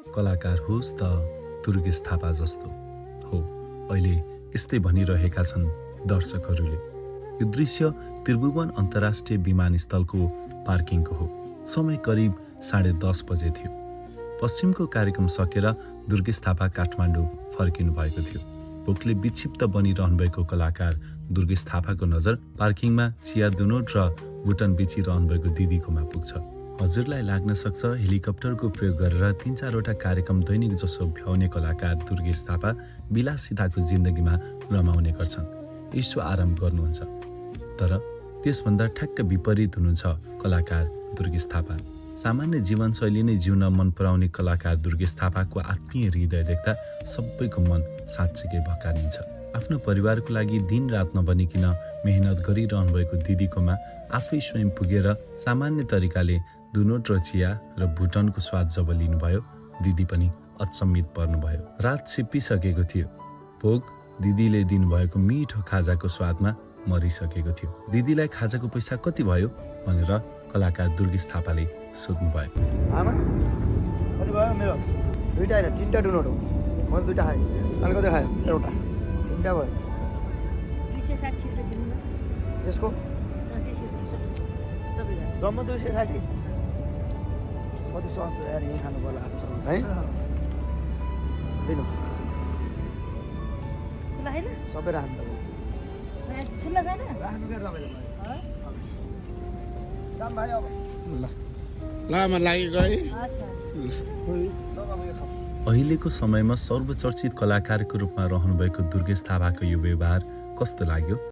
कलाकार होस् त दुर्गेश थापा जस्तो हो, अहिले यस्तै भनिरहेका छन् दर्शकहरूले। यो दृश्य त्रिभुवन अन्तर्राष्ट्रिय विमानस्थलको पार्किङको हो। समय करिब 10:30 बजे थियो। पश्चिमको कार्यक्रम सकेर दुर्गेश थापा काठमाडौँ फर्किनु भएको थियो। भोकले विक्षिप्त बनिरहनुभएको कलाकार दुर्गेश थापाको नजर पार्किङमा चिया दुनोट र बुटन बेचिरहनुभएको दिदीकोमा पुग्छ। हजुरलाई लाग्न सक्छ हेलिकप्टरको प्रयोग गरेर 3-4वटा कार्यक्रम दैनिक जसो भ्याउने कलाकार दुर्गेश थापा विलासिताको जिन्दगीमा रमाउने गर्छन्, यसो आराम गर्नुहुन्छ। तर त्यसभन्दा ठ्याक्क विपरीत हुनुहुन्छ कलाकार दुर्गेश थापा। सामान्य जीवनशैली नै जिउन मन पराउने कलाकार दुर्गेश थापाको आत्मीय हृदय देख्दा सबैको मन साँच्चैकै भकारिन्छ। आफ्नो परिवारको लागि दिन रात नबनिकन मेहनत गरिरहनु भएको दिदीकोमा आफै स्वयं पुगेर सामान्य तरिकाले दुनोट र चिया र भुटनको स्वाद जब लिनुभयो, दिदी पनि अचम्मित पर्नुभयो। रात छिप्पिसकेको थियो। भोग दिदीले दिनुभएको मिठो खाजाको स्वादमा मरिसकेको थियो। दिदीलाई खाजाको पैसा कति भयो भनेर कलाकार दुर्गेश थापाले सोध्नुभयो। आमा कति भयो? मेरो दुईटा होइन 3टा डुनोट हो। मैले 2टा खाएँ। अनि कति खायो? एउटा 3टा भयो। 260 रुपियाँ दिनु न। त्यसको जम्मा 260। कति सस्तो यार, यहीँ खानु पर्ला आजसम्म है। दिनु सबै राख्नु त राख्नु गरेर तपाईँले जाम भाइ। अब लामा लागि गए। अहिलेको समयमा सर्वचर्चित कलाकारको रूपमा रहनुभएको दुर्गेश थापाको यो व्यवहार कस्तो लाग्यो?